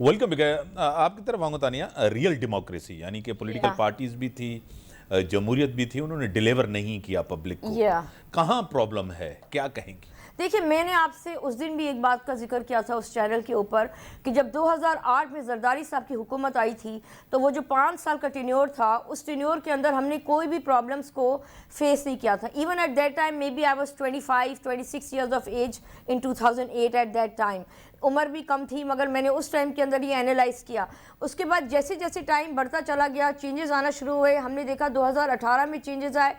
Welcome आपकी तरफ आऊँगा तानिया। रियल डेमोक्रेसी यानी कि पॉलिटिकल पार्टीज भी थी, जमहूरियत भी थी, उन्होंने डिलीवर नहीं किया पब्लिक को। कहाँ प्रॉब्लम है, क्या कहेंगी? देखिए, मैंने आपसे उस दिन भी एक बात का जिक्र किया था उस चैनल के ऊपर कि जब 2008 में जरदारी साहब की हुकूमत आई थी तो वो जो 5 साल का टेन्योर था, उस टेन्योर के अंदर हमने कोई भी प्रॉब्लम्स को फेस नहीं किया था। Even at that time maybe I was 26 years of age in 2008 at that time. उम्र भी कम थी, मगर मैंने उस टाइम के अंदर ये एनालाइज किया। उसके बाद जैसे जैसे टाइम बढ़ता चला गया, चेंजेस आना शुरू हुए। हमने देखा 2018 में चेंजेस आए।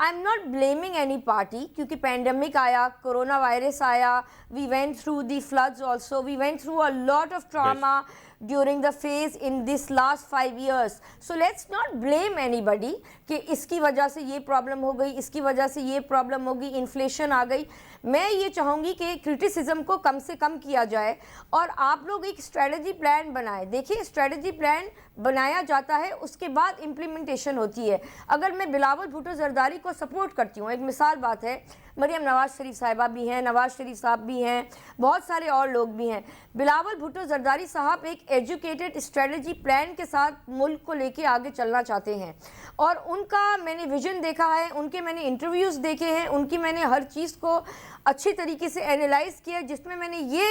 I am not blaming any party, क्योंकि पैंडमिक आया, कोरोना वायरस आया, we went through the floods also, we went through a lot of trauma during the phase in this last 5 years. So let's not blame anybody कि इसकी वजह से ये problem हो गई, इसकी वजह से ये प्रॉब्लम होगी, इन्फ्लेशन आ गई। मैं ये चाहूँगी कि क्रिटिसिज्म को कम से कम किया जाए और आप लोग एक स्ट्रेटजी प्लान बनाएं। देखिए, स्ट्रेटजी प्लान बनाया जाता है, उसके बाद इम्प्लीमेंटेशन होती है। अगर मैं बिलावल भुट्टो जरदारी को सपोर्ट करती हूँ, एक मिसाल बात है, मरियम नवाज शरीफ साहिबा भी हैं, नवाज शरीफ साहब भी हैं, बहुत सारे और लोग भी हैं। बिलावल भुट्टो जरदारी साहब एक एजुकेटेड स्ट्रेटजी प्लान के साथ मुल्क को लेके आगे चलना चाहते हैं और उनका मैंने विजन देखा है, उनके मैंने इंटरव्यूज़ देखे हैं, उनकी मैंने हर चीज़ को अच्छी तरीके से एनालाइज किया, जिसमें मैंने ये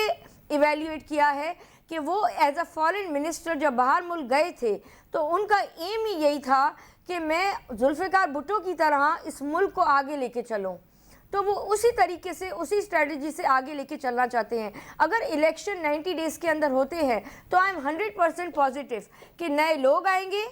इवेल्यूएट किया है कि वो एज अ फॉरेन मिनिस्टर जब बाहर मुल्क गए थे तो उनका एम ही यही था कि मैं जुल्फ़िकार भुट्टो की तरह इस मुल्क को आगे लेके चलूँ। तो वो उसी तरीके से, उसी स्ट्रेटजी से आगे लेके चलना चाहते हैं। अगर इलेक्शन 90 डेज़ के अंदर होते हैं तो आई एम 100% पॉजिटिव कि नए लोग आएंगे,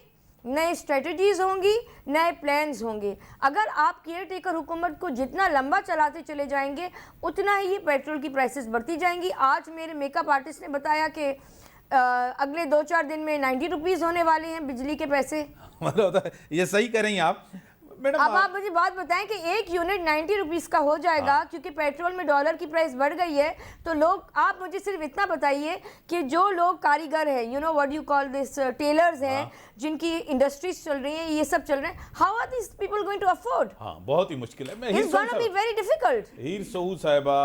नए स्ट्रेटजीज़ होंगी, नए प्लान्स होंगे। अगर आप केयर टेकर हुकूमत को जितना लंबा चलाते चले जाएंगे उतना ही ये पेट्रोल की प्राइसेस बढ़ती जाएंगी। आज मेरे मेकअप आर्टिस्ट ने बताया कि अगले 2-4 दिन में 90 रुपीज़ होने वाले हैं बिजली के पैसे। मतलब ये सही करें आप मैडम। अब आप मुझे बात बताएं कि एक यूनिट 90 रुपीज़ का हो जाएगा क्योंकि पेट्रोल में डॉलर की प्राइस बढ़ गई है। तो लोग, आप मुझे सिर्फ इतना बताइए कि जो लोग कारीगर हैं, you know what you call this, tailors हैं, जिनकी इंडस्ट्रीज चल रही हैं, ये सब चल रहे हैं, how are this people going to afford? बहुत ही मुश्किल है। It's gonna be very difficult. Heer Saud Sahiba,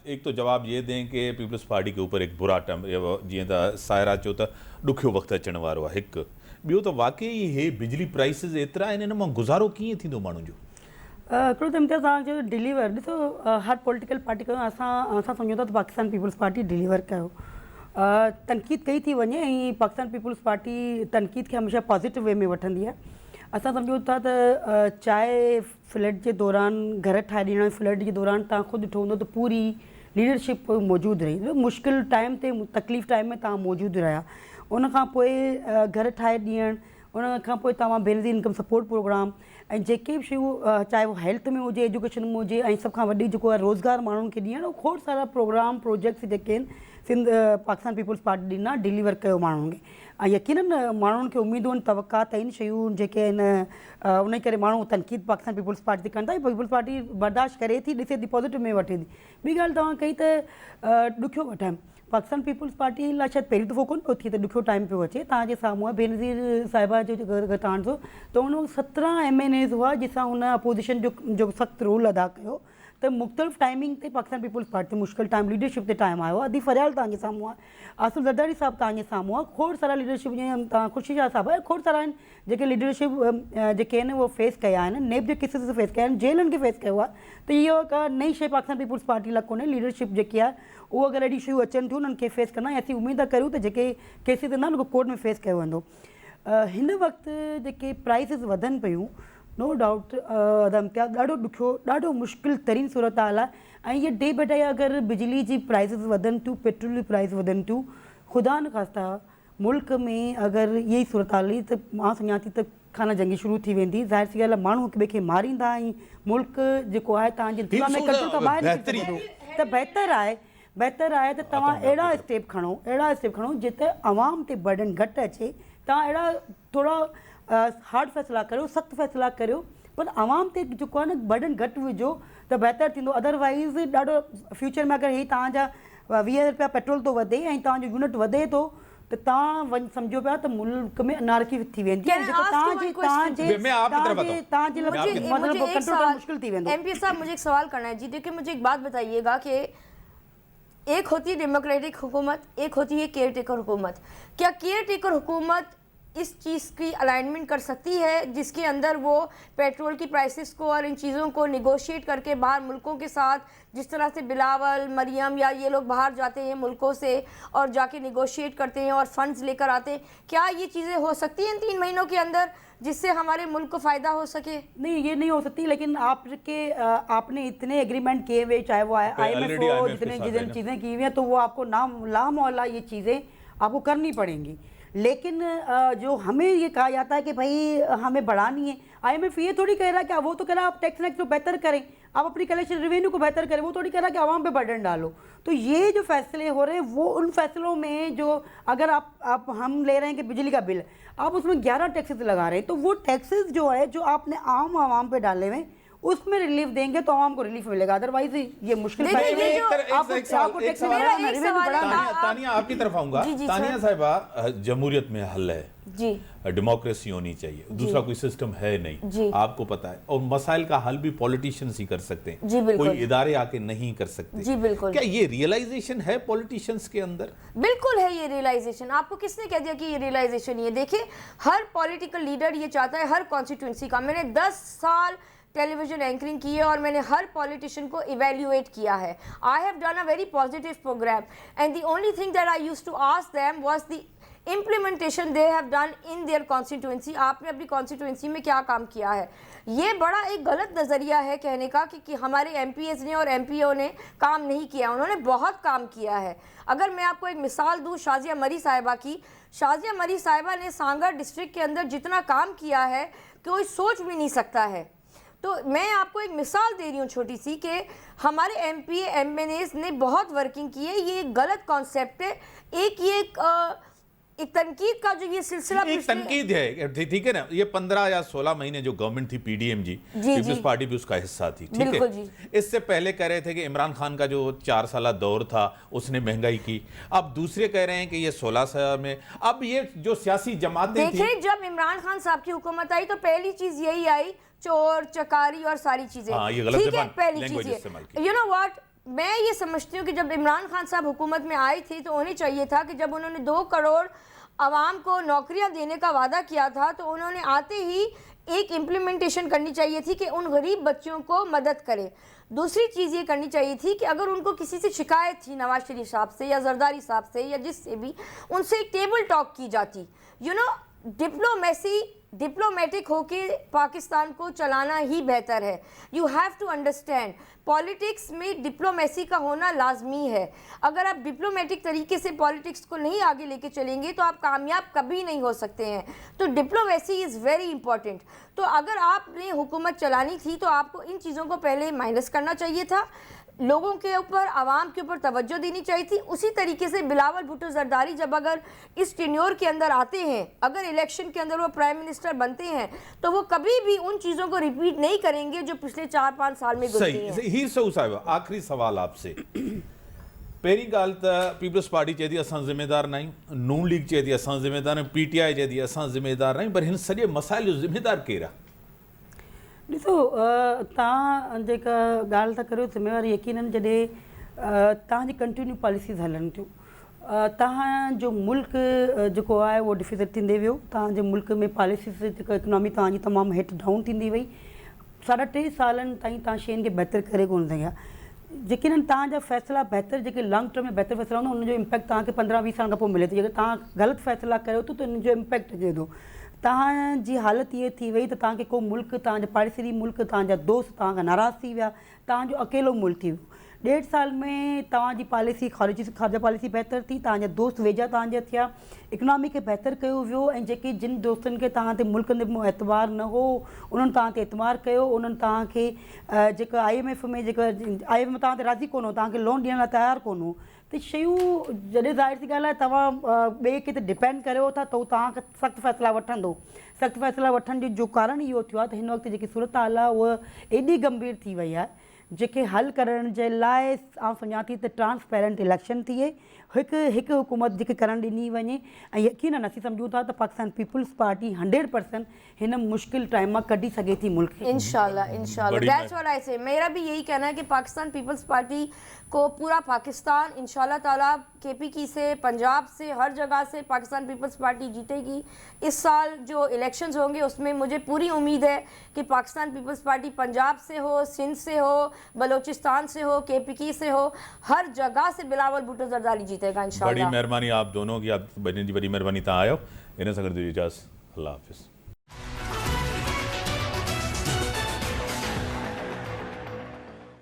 एक तो जवाब ये दें कि पीपल्स पार्टी के ऊपर एक बुरा टर्म जीअं त सायरा चो त ॾुखियो वक़्तु अचण वारो आहे हिकु, ॿियो त वाकई हे बिजली प्राइसिस एतिरा आहिनि, हिन मां गुज़ारो कीअं थींदो माण्हुनि जो? हिकिड़ो त इम्तियाज़ तव्हांजो डिलीवर ॾिसो, हर पॉलिटिकल पार्टी कयो, असां सम्झूं था त पाकिस्तान पीपल्स पार्टी डिलीवर कयो, तनक़ीद कई थी वञे ऐं पाकिस्तान पीपल्स पार्टी तनक़ीद खे हमेशह पॉज़िटिव वे में वठंदी आहे। असां सम्झूं था त चाहे फ्लड जे दौरान, घर ठाहे ॾियण फ्लड जे दौरान तव्हां ख़ुदि ॾिठो हूंदो त पूरी लीडरशिप मौजूदु रही, मुश्किल टाइम ते, तकलीफ़ टाइम में तव्हां मौजूदु रहिया। उन खां पोइ घर ठाहे ॾियणु, उन खां पोइ तव्हां बेनज़ीर इनकम सपोर्ट प्रोग्राम ऐं जेके बि शयूं, चाहे वो हेल्थ में हुजे, एजुकेशन में हुजे, ऐं सभ खां वॾी जेको आहे रोज़गार माण्हुनि खे ॾियणु, खोड़ सारा प्रोग्राम प्रोजेक्ट्स जेके आहिनि सिंध पाकिस्तान पीपल्स पार्टी ॾिना, डिलीवर कयो माण्हुनि खे। ऐं यकीनन माण्हुनि खे उमेदूं आहिनि, तवक़ात आहिनि, शयूं जेके आहिनि, उन करे माण्हू तनक़ीद पाकिस्तान पीपल्स पार्टी ते कनि था। पीपल्स पार्टी बर्दाश्त करे थी, ॾिसे थी, पॉज़िटिव में वठे थी। ॿी ॻाल्हि तव्हां कई त ॾुखियो वठां, पाकिस्तान पीपल्स पार्टी लाइ शायदि पहिरीं दफ़ो कोन पियो थिए त ॾुखियो टाइम पियो अचे। तव्हांजे साम्हूं आहे बेनज़ीर साहिबा जो तव्हां जो त उन 17 MNAs हुआ जंहिंसां हुन अपोज़िशन जो सख़्तु रोल अदा कयो। त मुख़्तलिफ़ टाइमिंग ते पाकिस्तान पीपल्स पार्टी मुश्किल टाइम लीडरशिप ते टाइम आयो आहे। अदी फरियाल तव्हांजे साम्हूं आहे, आसिफ ज़रदारी साहब तव्हांजे साम्हूं आहे, खोड़ सारा लीडरशिप, जीअं तव्हां ख़ुर्शीद शाह साहब आहे, खोड़ सारा आहिनि जेके लीडरशिप जेके आहिनि उहो फेस कया आहिनि, नेब जे केसिस फेस कया आहिनि, जेलनि खे फेस कयो आहे। त इहो का नई शइ पाकिस्तान पीपल्स पार्टी लाइ कोन्हे। लीडरशिप जेकी आहे उहो अगरि अहिड़ी शयूं अचनि थियूं उन्हनि खे फेस कंदा, ऐं असीं उमेद करियूं त जेके केसिस ईंदा उनको कोर्ट में फेस कयो वेंदो। हिन वक़्तु जेके प्राइसिस वधनि पियूं, नो डाउट इम्तियाज़ ॾाढो ॾुखियो, ॾाढो मुश्किल तरीन सूरत हाल आहे। ऐं इहे डे बाय डे अगरि बिजली जी प्राइसिस वधनि थियूं, पेट्रोल जी प्राइस वधनि थियूं, ख़ुदा न ख़ास्ता मुल्क में अगरि इहा ई सूरत हाल हुई त मां सम्झां थी त खाना जंगी शुरू थी वेंदी। ज़ाहिर सी ॻाल्हि आहे, माण्हू हिक ॿिए खे मारींदा ऐं मुल्क जेको आहे तव्हांजे इंतज़ाम में कंट्रोल खां ॿाहिरि निकिरी सघे थो। त बहितर आहे त तव्हां अहिड़ा स्टेप खणो जिते अवाम ते बर्डन घटि अचे। तव्हां अहिड़ा थोरा हार्ड फ़ैसिला करियो, सख़्तु फ़ैसिला करियो, पर आवाम ते जेको आहे न बर्डन घटि विझो त बहितर थींदो। अदरवाइज़ ॾाढो फ्यूचर में अगरि हीअ तव्हांजा 20 रुपया पेट्रोल थो वधे ऐं तव्हांजो यूनिट वधे थो त तव्हां सम्झो पिया त मुल्क में अनारकी थी वेंदी है। एमपी साहब, मुझे एक सवाल करना है जी। देखिए, मुझे एक बात बताइएगा कि एक होती है डेमोक्रेटिक हुकूमत, एक होती है केयर टेकर हुकूमत। क्या केयर टेकर हुकूमत इस चीज़ की अलाइनमेंट कर सकती है जिसके अंदर वो पेट्रोल की प्राइसेस को और इन चीज़ों को निगोशिएट करके बाहर मुल्कों के साथ, जिस तरह से बिलावल, मरियम या ये लोग बाहर जाते हैं मुल्कों से और जाके निगोशिएट करते हैं और फंड्स लेकर आते हैं, क्या ये चीज़ें हो सकती हैं इन 3 महीनों के अंदर जिससे हमारे मुल्क को फ़ायदा हो सके? नहीं, ये नहीं हो सकती, लेकिन आपने इतने एग्रीमेंट किए हुए, चाहे वो IMF हो, जितने चीज़ें की हुई हैं, तो वो आपको लामौला ये चीज़ें आपको करनी पड़ेंगी। लेकिन जो हमें ये कहा जाता है कि भाई हमें बढ़ानी है, IMF ये थोड़ी कह रहा है कि वो तो कह रहा है आप टैक्स नेक्स को बेहतर करें, आप अपनी कलेक्शन रेवेन्यू को बेहतर करें, वो थोड़ी कह रहा है कि आवाम पे बर्डन डालो। तो ये जो फैसले हो रहे हैं वो उन फैसलों में जो अगर आप हम ले रहे हैं कि बिजली का बिल आप उसमें 11 टैक्सेस लगा रहे हैं, तो वो टैक्सेस जो है जो आपने आवाम पे डाले हुए उसमें रिलीफ देंगे तो आवाम को रिलीफ मिलेगा, अदरवाइज ये मुश्किल तानिया आपकी तरफ आऊंगा। तानिया साहिबा, जमहूरियत में हल है जी, डेमोक्रेसी होनी चाहिए, दूसरा कोई सिस्टम है नहीं, आपको पता है, और मसाइल का हल भी पॉलिटिशियंस ही कर सकते हैं, कोई इदारे आके नहीं कर सकते। जी बिल्कुल। क्या ये रियलाइजेशन है पॉलिटिशियंस के अंदर? बिल्कुल है ये रियलाइजेशन। आपको किसने कह दिया कि ये रियलाइजेशन ही है? देखिए, हर पॉलिटिकल लीडर ये चाहता है हर कॉन्स्टिट्यूंसी का। मैंने 10 साल टेलीविजन एंकरिंग की है और मैंने हर पॉलिटिशियन को इवेल्युएट किया है। I have done a very positive programme and the only thing that I used to ask them was the implementation they have done in their constituency. आपने अपनी कॉन्स्टिट्यूंसी में क्या काम किया है? ये बड़ा एक गलत नज़रिया है कहने का कि हमारे MPs ने और MPO ने काम नहीं किया। उन्होंने बहुत काम किया है। अगर मैं आपको एक मिसाल दूँ शाजिया मरी साहिबा की, शाजिया मरी साहिबा ने सांगड़ डिस्ट्रिक्ट के अंदर जितना काम किया है कोई सोच भी नहीं सकता है। तो मैं आपको एक मिसाल दे रही हूँ छोटी सी कि हमारे MPA MNAs ने बहुत वर्किंग की है। ये एक गलत कॉन्सेप्ट है। एक तनकीद का जो ये सिलसिला एक तनकीद है, ठीक है ना, ये 15 या 16 महीने जो गवर्नमेंट थी PDM जी पीपल्स पार्टी भी उसका हिस्सा थी, ठीक है। इससे पहले कह रहे थे कि इमरान खान का जो 4 साल दौर था उसने महंगाई की, अब दूसरे कह रहे हैं कि ये 16 साल में। अब ये जो सियासी जमातें थी, देखिए जब इमरान खान साहब की हुकूमत आई तो पहली चीज यही आई, चोर चकारी और सारी चीजें, ठीक है, पहली चीज। यू नो व्हाट, मैं ये समझती हूँ कि जब इमरान खान साहब हुकूमत में आए थे तो उन्हें चाहिए था कि जब उन्होंने 2 करोड़ आवाम को नौकरियां देने का वादा किया था तो उन्होंने आते ही एक इम्प्लीमेंटेशन करनी चाहिए थी कि उन गरीब बच्चों को मदद करें। दूसरी चीज़ ये करनी चाहिए थी कि अगर उनको किसी से शिकायत थी नवाज शरीफ साहब से या जरदारी साहब से या जिससे भी, उनसे एक टेबल टॉक की जाती। यू नो, डिप्लोमेटिक होके पाकिस्तान को चलाना ही बेहतर है। You have to understand, politics में डिप्लोमेसी का होना लाजमी है। अगर आप डिप्लोमेटिक तरीके से पॉलिटिक्स को नहीं आगे लेके चलेंगे तो आप कामयाब कभी नहीं हो सकते हैं। तो डिप्लोमेसी इज़ वेरी इंपॉर्टेंट। तो अगर आपने हुकूमत चलानी थी तो आपको इन चीज़ों को पहले माइनस करना चाहिए था, लोगों के ऊपर, आवाम के ऊपर तवज्जो देनी चाहिए थी। उसी तरीके से बिलावल भुट्टो जरदारी जब अगर इस टेन्योर के अंदर आते हैं, अगर इलेक्शन के अंदर वो प्राइम मिनिस्टर बनते हैं तो वो कभी भी उन चीज़ों को रिपीट नहीं करेंगे जो पिछले 4-5 साल में गुजरी हैं। हीर सऊ साहिबा, आखिरी सवाल आपसे। पहिरीं ॻाल्हि त पीपल्स पार्टी चए थी असां ज़िम्मेदार न आहियूं, नून लीग चए थी असां ज़िम्मेदार आहियूं, PTI चए थी असां ज़िम्मेदार न आहियूं, पर हिन सॼे मसाइल जो ज़िम्मेदार केरु आहे? ॾिसो, तव्हां जेका ॻाल्हि था करियो ज़िम्मेवारी यकीननि जॾहिं तव्हांजी कंटिन्यू पॉलिसीज़ हलनि थियूं, तव्हांजो मुल्क जेको आहे उहो डिफिसिट थींदे वियो, तव्हांजे मुल्क में पॉलिसीज़ जेका इकनॉमी तव्हांजी तमामु हेठि डाउन थींदी वई। 3.5 सालनि ताईं तव्हां शयुनि खे बहितर करे कोन सघिया। यकीननि तव्हांजा फ़ैसिला बहितर, जेके लॉन्ग टर्म में बहितर फ़ैसिला हूंदा उनजो इम्पैक्ट तव्हांखे 15-20 साल खां पोइ मिले थो। जेकर तव्हां ग़लति फ़ैसिला कयो था त उनजो इम्पैक्ट अचे थो। तव्हांजी हालति इहे थी वई त तव्हांखे को मुल्क, तव्हांजा पाड़ेसरी मुल्क, तव्हांजा दोस्त तव्हांखां नाराज़ थी विया, तव्हांजो अकेलो मुल्क थी वियो। 1.5 साल में तव्हांजी पॉलिसी, ख़ारिजा पॉलिसी बहितर थी, तव्हांजा दोस्त वेझा तव्हांजा थिया, इकनॉमी खे बहितर कयो वियो, ऐं जेके जिन दोस्तनि खे तव्हां ते मुल्क में एतबार न हो उन्हनि तव्हां ते एतबार कयो, उन्हनि तव्हांखे जेका IMF में जेका IMF तव्हां ते राज़ी कोन हो, तव्हांखे लोन ॾियण लाइ तयारु कोन हो, त शयूं जॾहिं ज़ाहिर सी ॻाल्हि आहे तव्हां ॿिए के ते डिपेंड करियो था त उहो तव्हांखे सख़्तु फ़ैसिला वठंदो। सख़्तु फ़ैसिला वठण जो कारण इहो थियो आहे त हिन वक़्तु जेकी सूरत हाल आहे उहा एॾी गंभीर थी वई आहे जेके हल करण जे लाइ आउं सम्झां थी त ट्रांसपेरेंट इलेक्शन थिए, हिकु हुकूमत जेके करण ॾिनी वञे, ऐं यकीनन असीं सम्झूं था त पाकिस्तान पीपुल्स पार्टी 100% हिन मुश्किल टाइम मां कढी सघे थी मुल्क खे। इंशाल्लाह बड़ी दैट्स व्हाट आई से। मेरा भी यही कहना है कि पाकिस्तान पीपल्स पार्टी को पूरा पाकिस्तान इंशाल्लाह ताला केपीकी से, पंजाब से, हर जगह से पाकिस्तान पीपल्स पार्टी जीतेगी। इस साल जो इलेक्शंस होंगे उसमें मुझे पूरी उम्मीद है कि पाकिस्तान पीपल्स पार्टी पंजाब से हो, सिंध से हो, बलोचिस्तान से हो, केपीकी से हो, हर जगह से बिलावल भुट्टो ज़रदारी जीतेगा बड़ी इंशाल्लाह। महिरबानी आप दोनों की, आप बड़ी मेहरबानी तव्हां आयो। इन सां गॾु इजाज़त, अल्लाह हाफ़िज़।